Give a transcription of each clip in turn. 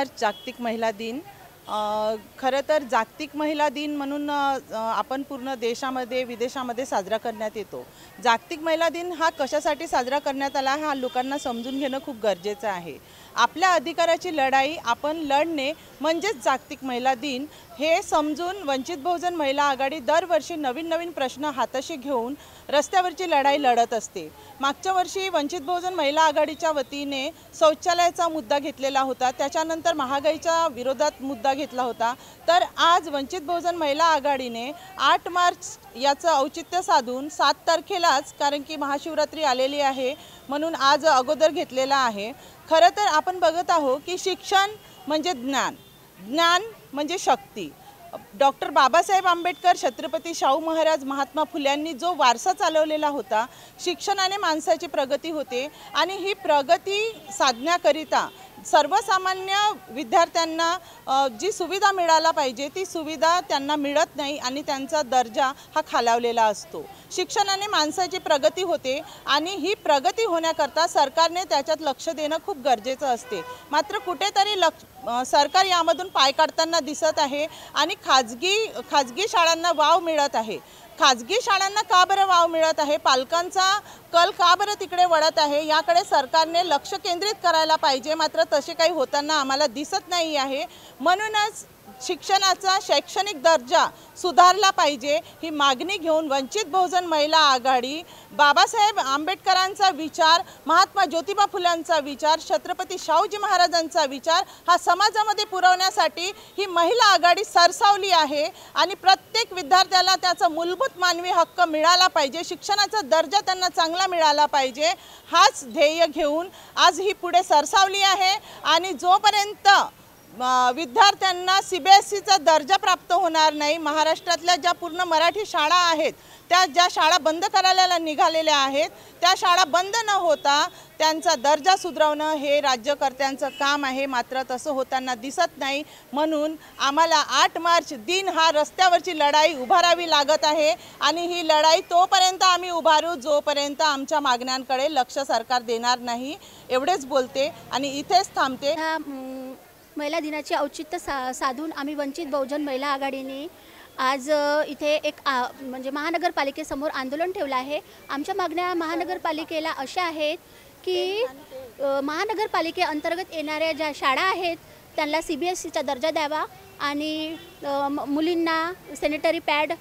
मार्च जागतिक महिला दिन। खरं तर जागतिक महिला दिन म्हणून आपण पूर्ण देशामध्ये विदेशामध्ये साजरा करण्यात येतो। जागतिक महिला दिन हा कशासाठी साजरा करण्यात आला हा लोकांना समजून घेणं खूप गरजेचं आहे। आपल्या अधिकाराची लढाई आपण लढणे म्हणजेच जागतिक महिला दिन हे समजून वंचित बहुजन महिला आघाडी दरवर्षी नवीन नवीन प्रश्न हाताशी घेऊन रस्त्यावरची लढाई लढत असते। मागच्या वर्षी वंचित बहुजन महिला आघाडीच्या वतीने शौचालयाचा मुद्दा घेतलेला होता, त्याच्यानंतर महागाईच्या विरोधात मुद्दा घेतला होता। तर आज वंचित बहुजन महिला आघाडीने 8 मार्च याचं औचित्य साधून 7 तारखेलाच, कारण की महाशिवरात्री आलेली आहे म्हणून आज अगोदर घेतलेला आहे। खरं तर आपण बघत आहोत की शिक्षण म्हणजे ज्ञान, ज्ञान म्हणजे शक्ती। डॉक्टर बाबासाहेब आंबेडकर, छत्रपती शाहू महाराज, महात्मा फुल्यांनी जो वारसा चालवलेला होता, शिक्षणाने माणसाची प्रगती होते आणि ही प्रगती साधण्याकरिता सर्वसामान्य विद्यार्थ्यांना जी सुविधा मिळायला पाहिजे ती सुविधा त्यांना मिळत नाही आणि त्यांचा दर्जा हा खालावलेला असतो। शिक्षणाने माणसाची प्रगती होते आणि ही प्रगती होण्याकरता सरकारने त्याच्यात लक्ष देणं खूप गरजेचं असते। मात्र कुठेतरी सरकार यामधून पाय काढताना दिसत आहे आणि खाजगी शाळांना वाव मिळत आहे। खाजगी शाळांना का बरं वाव मिळत आहे, पालकांचा कल का बरं तिकडे वळत आहे, याकडे सरकारने लक्ष केंद्रित करायला पाहिजे। मात्र तसे काही होताना आम्हाला दिसत नाही आहे। म्हणूनच शिक्षणाचा शैक्षणिक दर्जा सुधारला पाहिजे ही मागणी घेऊन वंचित बहुजन महिला आघाडी बाबासाहेब आंबेडकरांचा विचार, महात्मा ज्योतिबा फुल्यांचा विचार, छत्रपती शाहूजी महाराजांचा विचार हा समाजामध्ये पुरवण्यासाठी ही महिला आघाडी सरसावली आहे आणि प्रत्येक विद्यार्थ्याला त्याचा मूलभूत मानवी हक्क मिळाला पाहिजे, शिक्षणाचा दर्जा त्यांना चांगला मिळाला पाहिजे, हाच ध्येय घेऊन आज ही पुढे सरसावली आहे। आणि जोपर्यंत विद्यार्थ्यांना CBSEचा दर्जा प्राप्त होणार नाही, महाराष्ट्रातल्या ज्या पूर्ण मराठी शाळा आहेत त्या ज्या शाळा बंद करायला निघालेल्या आहेत त्या शाळा बंद न होता त्यांचा दर्जा सुधारवणं हे राज्यकर्त्यांचं काम आहे। मात्र तसं होताना दिसत नाही, म्हणून आम्हाला 8 मार्च दिन हा रस्त्यावरची लढाई उभारावी लागत आहे आणि ही लढाई तोपर्यंत आम्ही उभारू जोपर्यंत आमच्या मागण्यांकडे लक्ष सरकार देणार नाही। एवढेच बोलते आणि इथेच थांबते। महिला दिनाचे औचित्य साधून आम्ही वंचित बहुजन महिला आघाडीने आज इथे एक म्हणजे महानगरपालिकेसमोर आंदोलन ठेवलं आहे। आमच्या मागण्या महानगरपालिकेला अशा आहेत की महानगरपालिकेअंतर्गत येणाऱ्या ज्या शाळा आहेत त्यांना CBSEचा दर्जा द्यावा आणि मुलींना सॅनिटरी पॅड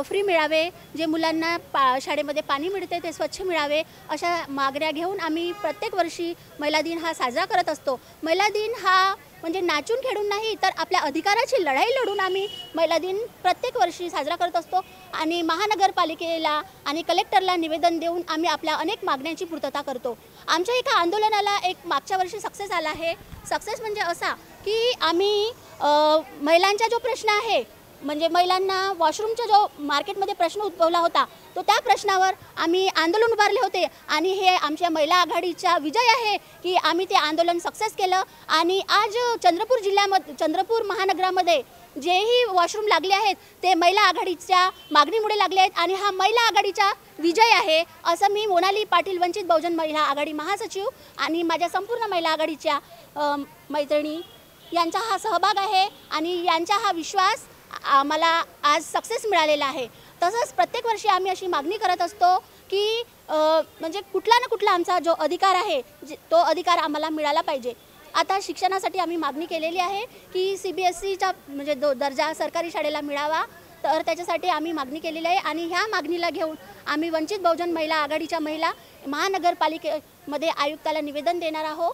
फ्री मिळावे, जे मुलांना शाळेमध्ये पाणी मिळते ते स्वच्छ मिळावे, अशा मागण्या घेऊन आम्ही प्रत्येक वर्षी महिला दिन हा साजरा करत असतो। महिला दिन हा म्हणजे नाचून खेळून नाही तर आपल्या अधिकाराची लढाई लढून आम्ही महिला दिन प्रत्येक वर्षी साजरा करत असतो आणि महानगरपालिकेला आणि कलेक्टरला निवेदन देऊन आम्ही आपल्या अनेक मागण्यांची पूर्तता करतो। आमच्या एका आंदोलनाला एक मागच्या वर्षी सक्सेस आला आहे। सक्सेस म्हणजे असा की आम्ही महिलांचा जो प्रश्न आहे, म्हणजे महिलांना वॉशरूमचा जो मार्केटमध्ये प्रश्न उद्भवला होता तो त्या प्रश्नावर आम्ही आंदोलन उभारले होते आणि हे आमच्या महिला आघाडीचा विजय आहे की आम्ही ते आंदोलन सक्सेस केलं आणि आज चंद्रपूर महानगरामध्ये जेही वॉशरूम लागले आहेत ते महिला आघाडीच्या मागणीमुळे लागले आहेत आणि हा महिला आघाडीचा विजय आहे असं मी मोनाली पाटील, वंचित बहुजन महिला आघाडी महासचिव आणि माझ्या संपूर्ण महिला आघाडीच्या मैत्रिणी यांचा हा सहभाग आहे आणि यांचा हा विश्वास आम्हाला आज सक्सेस मिळालेला आहे। तसंच प्रत्येक वर्षी आम्ही अशी मागणी करत असतो की म्हणजे कुठला ना कुठला आमचा जो अधिकार आहे तो अधिकार आम्हाला मिळाला पाहिजे। आता शिक्षणासाठी आम्ही मागणी केलेली आहे की CBSEचा म्हणजे दर्जा सरकारी शाळेला मिळावा, तर त्याच्यासाठी आम्ही मागणी केलेली आहे आणि ह्या मागणीला घेऊन आम्ही वंचित बहुजन महिला आघाडीच्या महिला महानगरपालिकेमध्ये आयुक्ताला निवेदन देणार आहोत।